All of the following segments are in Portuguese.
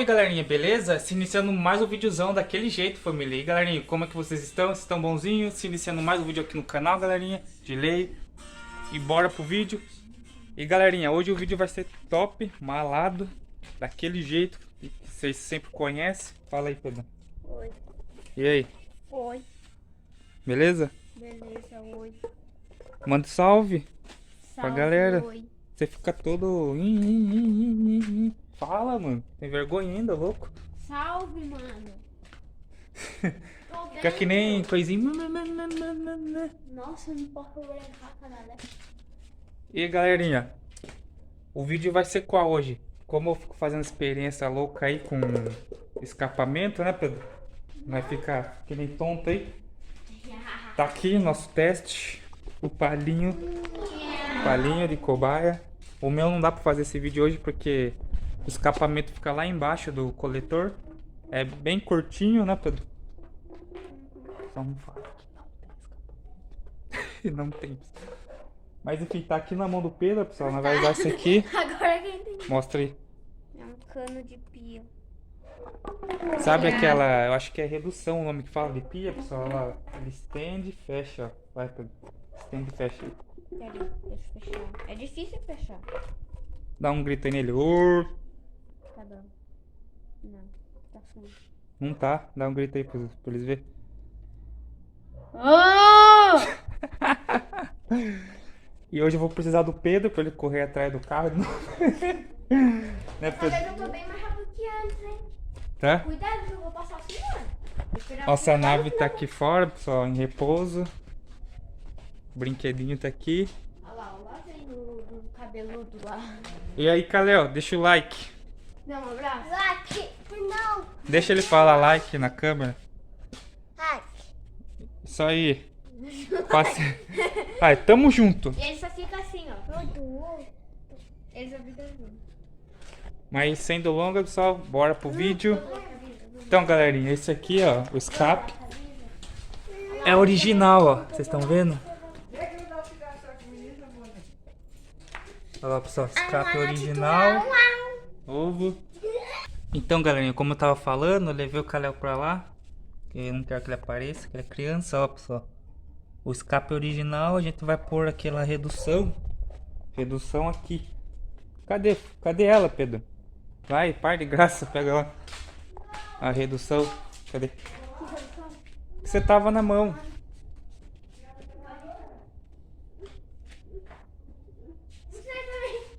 Salve galerinha, beleza? Se iniciando mais um videozão daquele jeito, família. E galerinha, como é que vocês estão? Vocês estão bonzinhos? Se iniciando mais um vídeo aqui no canal, galerinha, de lei. E bora pro vídeo. E galerinha, hoje o vídeo vai ser top, malado, daquele jeito que vocês sempre conhecem. Fala aí, Pedro. Oi. E aí? Oi. Beleza? Beleza, oi. Manda salve pra Salve, galera. oi. Você fica todo... Fala, mano. Tem vergonha ainda, louco? Salve, mano. Tô Fica que nem coisinha. Nossa, eu não posso brincar, caralho. E galerinha, o vídeo vai ser qual hoje? Como eu fico fazendo experiência louca aí com escapamento, né, Pedro? Vai ficar que nem tonto aí. Tá aqui nosso teste. O palinho de cobaia. O meu não dá pra fazer esse vídeo hoje porque o escapamento fica lá embaixo do coletor. É bem curtinho, né, Pedro? Só não fala que não tem escapamento. Não tem. Mas enfim, tá aqui na mão do Pedro, pessoal. Nós vamos usar esse aqui. Agora que eu entendi. Mostra aí. É um cano de pia. Sabe aquela, eu acho que é redução o nome que fala de pia, pessoal? Lá, ele estende e fecha, ó. Vai, Pedro. Estende e fecha aí. Peraí, deixa eu fechar. É difícil fechar. Dá um grito aí nele. Urr. Tá bom. Não, tá sujo. Não tá. Dá um grito aí pra eles verem. Oh! E hoje eu vou precisar do Pedro pra ele correr atrás do carro. Né, Pedro? Eu tô bem mais rápido que antes, hein? Tá? Cuidado que eu vou passar assim, mano. Vou esperar Nossa você nave parar, tá não. aqui fora, pessoal, em repouso. O brinquedinho tá aqui. Olha lá vem do cabeludo lá. E aí, Kalel, deixa o like. Dá um abraço. Like, não. Deixa ele falar like na câmera. Like. Isso aí. Passe... Ai, tamo junto. E ele só fica assim, ó. Ele só fica assim. Mas sem delongas, pessoal, bora pro vídeo. Então, galerinha, esse aqui, ó, o escape é original, ó. Vocês estão vendo? Olha lá, pessoal, escape original. Ovo. Então, galerinha, como eu tava falando, eu levei o Kalel pra lá. Eu não quero que ele apareça, que ele é criança, ó, pessoal. O escape original, a gente vai pôr aquela redução. Redução aqui. Cadê ela, Pedro? Vai, par de graça, pega lá. A redução. Cadê? Você tava na mão.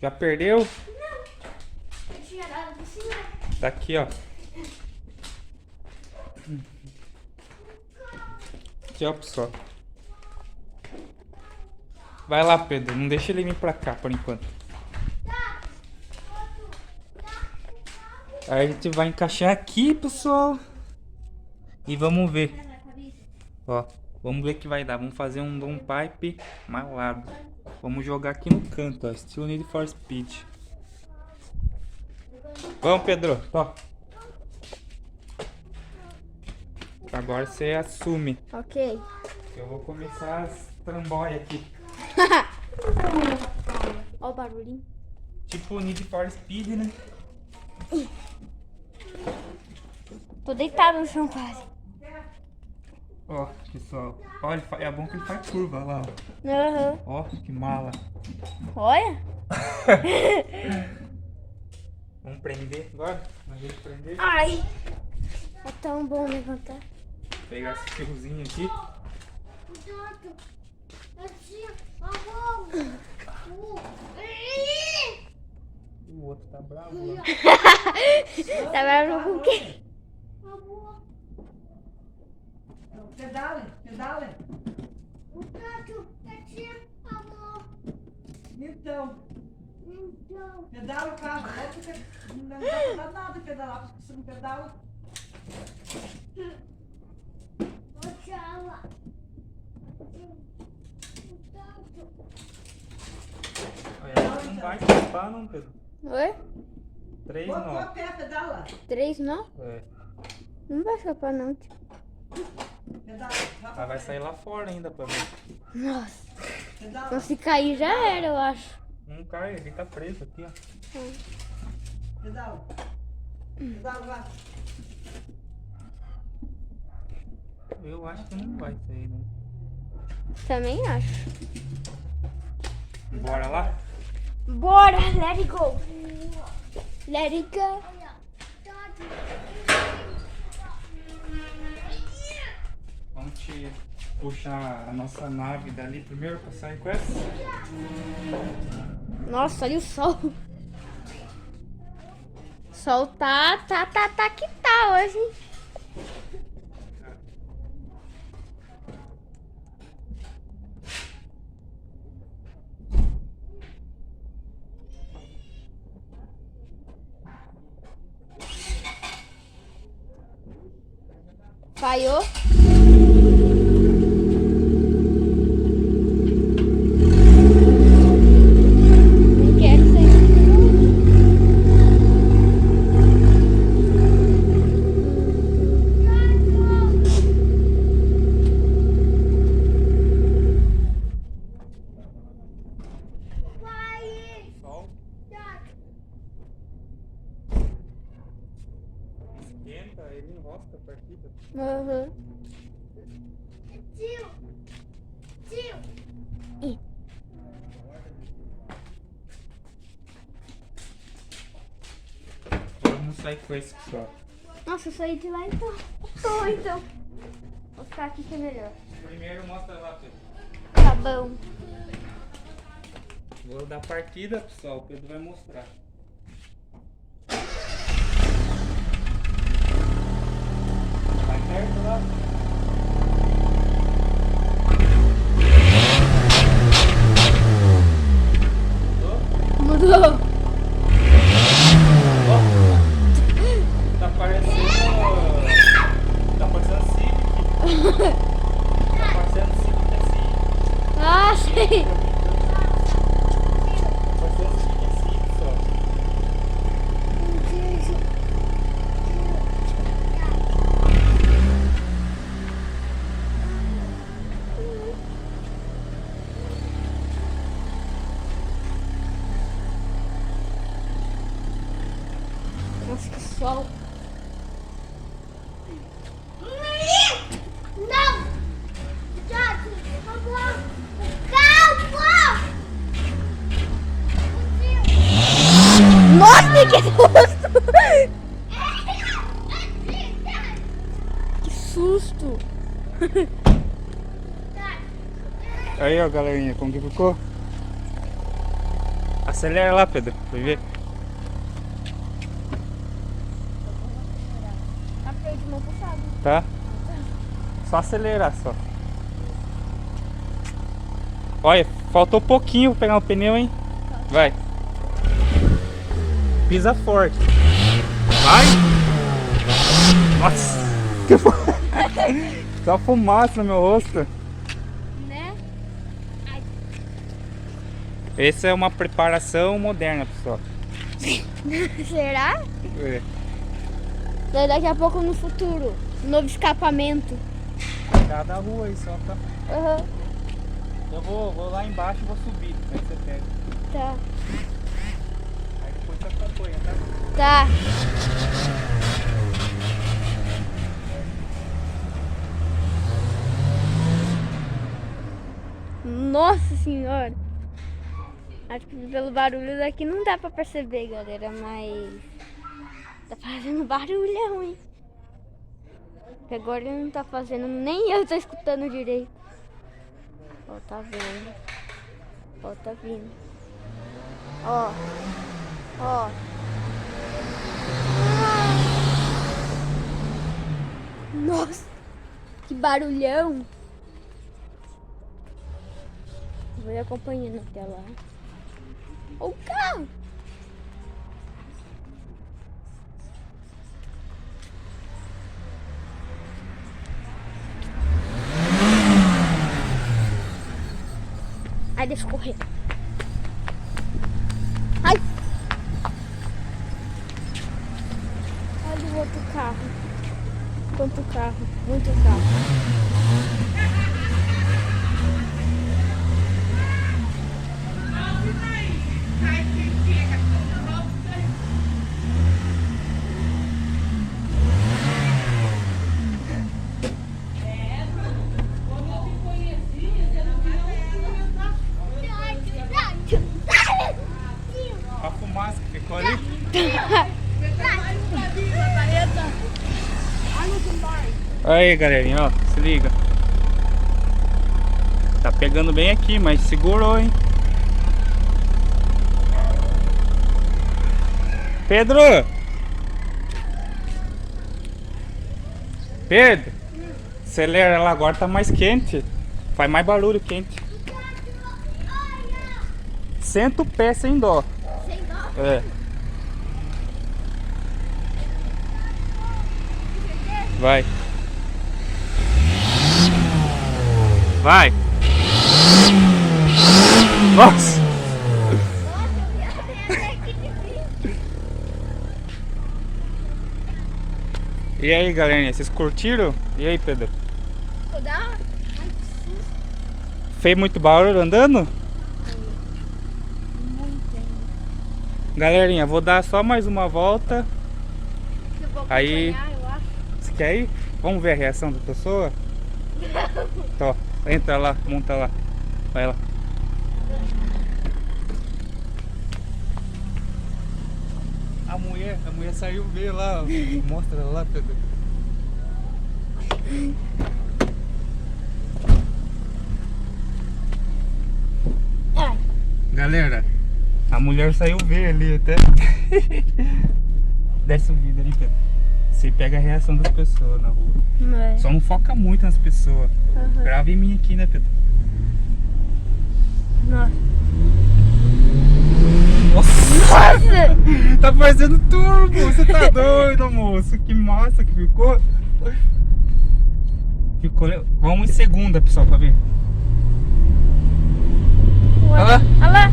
Já perdeu? Eu tinha dado por cima. Tá aqui, ó. Aqui, ó, pessoal. Vai lá, Pedro. Não deixa ele vir pra cá por enquanto. Aí a gente vai encaixar aqui, pessoal. E vamos ver. Ó, vamos ver o que vai dar. Vamos fazer um drum pipe malado. Vamos jogar aqui no canto, ó. Estilo Need for Speed. Vamos, Pedro. Ó. Agora você assume. Ok. Eu vou começar as tramboias aqui. Ó o barulhinho. Tipo Need for Speed, né? Tô deitado no chão quase. Ó, pessoal. Olha, é bom que ele faz curva lá, ó. Aham. Ó, que mala. Olha. Vamos prender agora? Vamos prender. Ai. É tão bom levantar. Pegar esse fiozinho aqui. O outro tá bravo lá. Tá bravo com o quê? Pedale. Então, pedala o carro. Não dá pra dar nada pedalar, porque você não pedala. Olha, não vai escapar não, Pedro. Oi? 3 Botou a não. pé, pedala. 3 não? É. Não vai escapar não, tio. Pedala. Mas vai sair lá fora ainda pra ver. Nossa. Pedala. Então se cair já era, eu acho. Não cai, ele tá preso aqui, ó. Pedala. Pedala, vai. Eu acho que não vai sair, né? Também acho. Bora lá? Bora, let it go. Let it go. Vamos te puxar a nossa nave dali primeiro pra sair com essa? Nossa, olha o sol. O sol tá que tá hoje, hein? Falhou. Não quero sair. Sol. Esquenta, ele enrosca a partida. Uhum. Ih. Vamos sair com esse, pessoal. Nossa, eu saí de lá então. Tô então. Vou ficar aqui que é melhor. Primeiro mostra lá, Pedro. Tá bom. Vou dar partida, pessoal. O Pedro vai mostrar. Vai perto lá. Mudou. Tá parecendo. Tá parecendo Civic. Tá parecendo Civic assim. Ah, sei. Tá parecendo Civic assim, pessoal. Nossa, que sol. Não! Jorge, calma! Nossa, que susto! Que susto! Aí, ó, galerinha, como que ficou? Acelera lá, Pedro, pra ver. Tá freio de mão puxado. Tá? Só acelerar, só. Olha, faltou pouquinho pra pegar o pneu, hein? Vai. Pisa forte. Vai. Nossa. Que só fumaça no meu rosto. Né? Ai. Essa é uma preparação moderna, pessoal. Será? É. Daí daqui a pouco no futuro. Novo escapamento. Cada rua aí só, tá? Aham. Eu vou lá embaixo e vou subir. Aí você pega. Tá. Aí depois você acompanha, tá? Tá. Nossa senhora. Acho que pelo barulho daqui não dá pra perceber, galera, mas tá fazendo barulhão, hein? Porque agora ele não tá fazendo, nem eu tô escutando direito. Ó, tá vendo? Ó, tá vindo. Ó. Ó. Nossa, que barulhão. Vou ir acompanhando até lá. Ó o carro. Ai, deixa eu correr. Ai. Olha o outro carro. Quanto carro. Muito carro. Aí, galerinha, ó, se liga. Tá pegando bem aqui, mas segurou, hein? Pedro! Pedro! Acelera lá, agora tá mais quente. Faz mais barulho quente. Senta o pé sem dó. Sem dó? É. Vai. Vai. Nossa. E aí, galerinha, vocês curtiram? E aí, Pedro? Vou dar Fez muito barulho andando? Galerinha, vou dar só mais uma volta. eu vou Aí. acompanhar, eu acho. Você quer ir? Vamos ver a reação da pessoa? Tó, entra lá, monta lá. Vai lá. A mulher saiu ver lá. Mostra lá, Pedro. Ai, Galera, a mulher saiu ver ali até. Desce o vidro ali, Pedro. Você pega a reação das pessoas na rua. não é. Só não foca muito nas pessoas. Aham. Grava em mim aqui, né, Pedro? Nossa. Nossa! Tá parecendo turbo! Você tá doido, moço? Que massa que ficou! Vamos em segunda, pessoal, pra ver. Olha lá! Olha lá.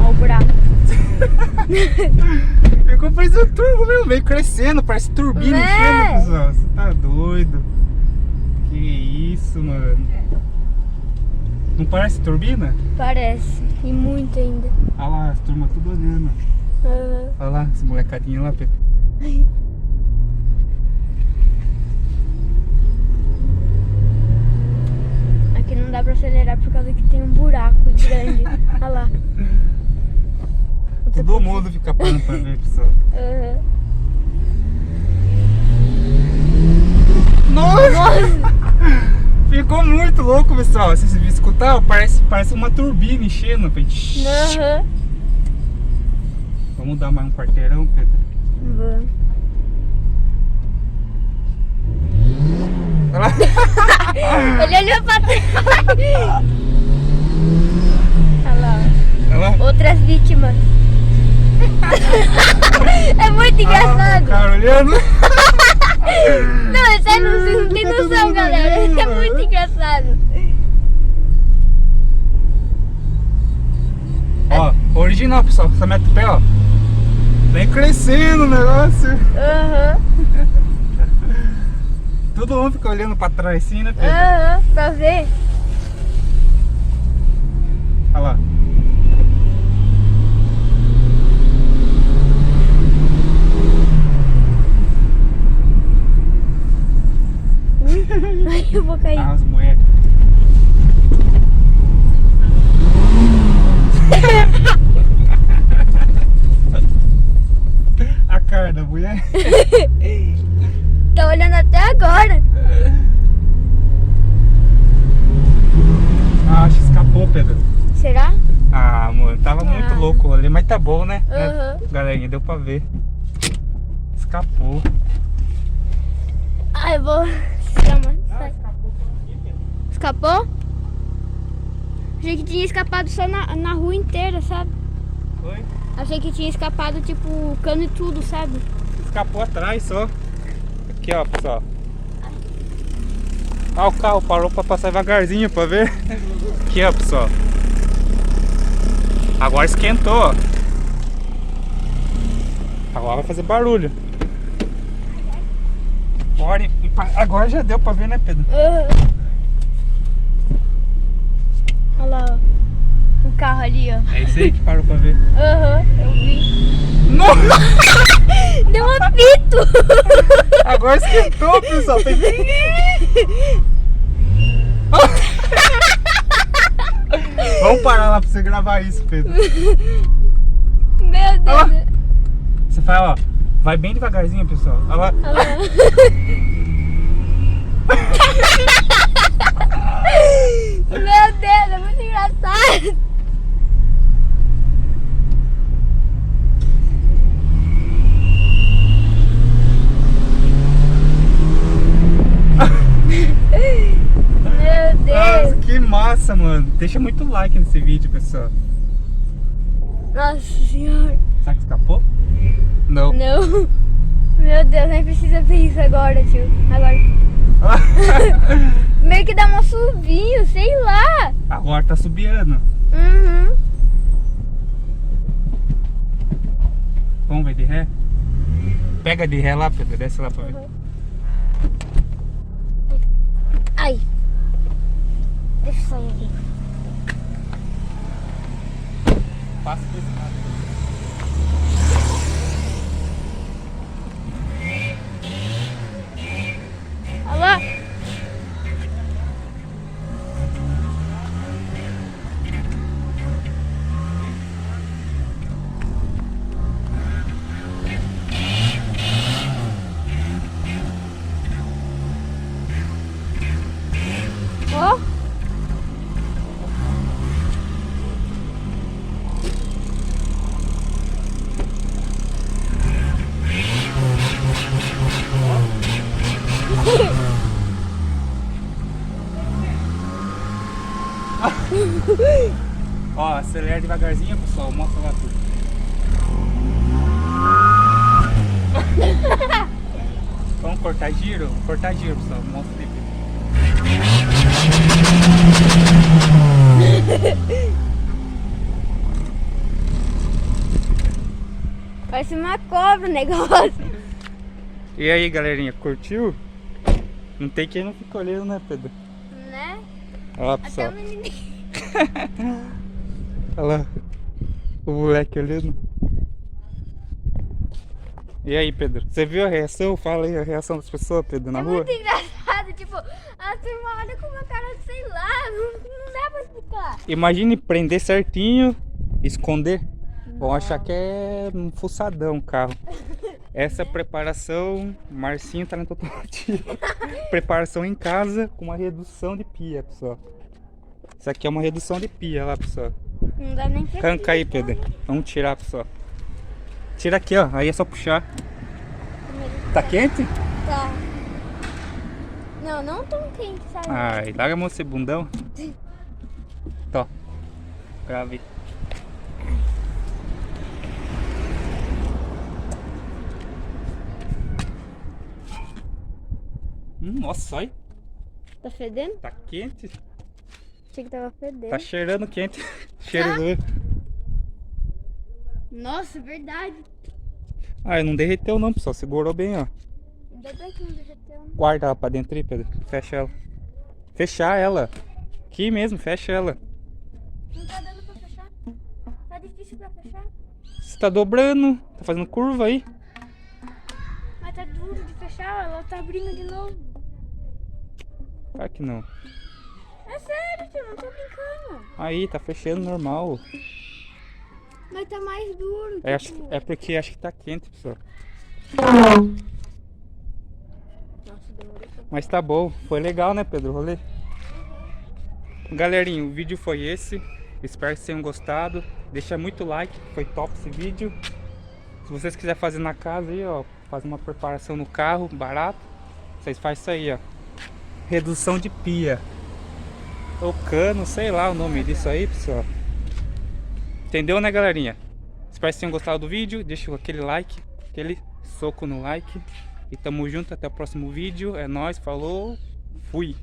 Olha o buraco. Ficou parecendo turbo mesmo, veio crescendo, parece turbina enchendo, pessoal. Você tá doido? Que isso, mano? Não parece turbina? Parece. E muito ainda. Olha lá, as turmas tudo olhando. Aham. Olha lá, esse molecadinho lá, Pedro. Aqui não dá pra acelerar por causa que tem um buraco grande. Olha lá. Todo mundo fica parando pra ver, pessoal. Aham. Nossa! Ficou muito louco, pessoal. Se você escutar, parece uma turbina enchendo. Aham. Vamos dar mais um quarteirão, Pedro? Vamos. Olha lá. Ele olhou pra trás. Olha lá. Olha lá. Outras vítimas. É muito engraçado. O cara olhando. Não, é sério, vocês não tem noção, galera. É muito engraçado. Ó, original, pessoal. Você mete o pé, ó. Vem crescendo o negócio. Aham. Todo mundo fica olhando pra trás assim, né, Pedro? Aham, pra ver. Olha lá. Ai, eu vou cair. Ah, as mulheres. A cara da mulher. Tá olhando até agora. Ah, acho que escapou, Pedro. Será? Ah, mano, tava muito louco ali, mas tá bom, né? Aham. Galerinha, deu pra ver. Escapou. Ah, eu vou. Sai. Escapou? Achei que tinha escapado só na rua inteira, sabe? Foi? Achei que tinha escapado, tipo, o cano e tudo, sabe? Escapou atrás só. Aqui, ó, pessoal. Ah, o carro parou pra passar devagarzinho pra ver. Aqui, ó, pessoal. Agora esquentou, ó. Agora vai fazer barulho. Agora já deu pra ver, né, Pedro? Olha lá, ó. O carro ali, ó. É isso aí que parou pra ver. Aham, eu vi. Nossa! Deu um apito! Agora esquentou, pessoal. Vamos parar lá pra você gravar isso, Pedro. Meu Olha lá. Deus. Você fala, ó. Vai bem devagarzinho, pessoal. Olha lá. Olha lá. Meu Deus, é muito engraçado. Meu Nossa, Deus. que massa, mano. Deixa muito like nesse vídeo, pessoal. Nossa senhora. Será que escapou? Não. Não. Meu Deus, nem precisa ver isso agora, tio. Agora. Meio que dá um subinho, sei lá. Agora tá subiando. Uhum. Vamos ver de ré? Pega de ré lá, Pedro. Desce lá pra ver. Ai. Deixa eu sair aqui. Passa desse lado. Olha lá. Ó. Ó, acelera devagarzinho, pessoal. Mostra lá tudo. Vamos cortar giro? Vamos cortar giro, pessoal. Mostra ali. Parece uma cobra o negócio. E aí, galerinha, curtiu? Não tem quem não fica olhando, né, Pedro? Né? Olha lá, Até pessoal. o menininho. Olha lá. O moleque olhando. E aí, Pedro? Você viu a reação? Fala aí a reação das pessoas, Pedro, na É rua. muito engraçado, tipo, a turma olha com uma cara de sei lá, não dá pra explicar. Imagine prender certinho, esconder. Vão achar que é um fuçadão o carro. Essa é a preparação, Marcinho tá no automotivo. Preparação em casa com uma redução de pia, pessoal. Isso aqui é uma redução de pia lá, pessoal. Não dá nem pra Arranca aí, Pedro. Vamos tirar, pessoal. Tira aqui, ó. Aí é só puxar. Tá quente? Tá. Não, não tão quente, sabe? Ai, larga a mão desse bundão. Tó. Grave. Nossa, olha. Tá fedendo? Tá quente. Achei que tava fedendo. Tá cheirando quente. Cheiro doido. Nossa, verdade. Ah, não derreteu não, pessoal. Segurou bem, ó. Ainda bem que não derreteu. Guarda ela pra dentro aí, Pedro. Fecha ela. Fechar ela. Aqui mesmo, fecha ela. Não tá dando pra fechar? Tá difícil pra fechar? Você tá dobrando. Tá fazendo curva aí. Mas tá duro de fechar, ela tá abrindo de novo. Claro que não. É sério, tio, não tô brincando. Aí, tá fechando normal. Mas tá mais duro. É porque acho que tá quente, pessoal. Nossa, demorou pra... Mas tá bom. Foi legal, né, Pedro? O rolê. Galerinha, o vídeo foi esse. Espero que tenham gostado. Deixa muito like, foi top esse vídeo. Se vocês quiserem fazer na casa aí, ó, fazer uma preparação no carro, barato, vocês fazem isso aí, ó. Redução de pia. Ou cano, sei lá o nome disso aí, pessoal. Entendeu, né, galerinha? Espero que tenham gostado do vídeo. Deixa aquele like, aquele soco no like. E tamo junto, até o próximo vídeo. É nóis, falou, fui!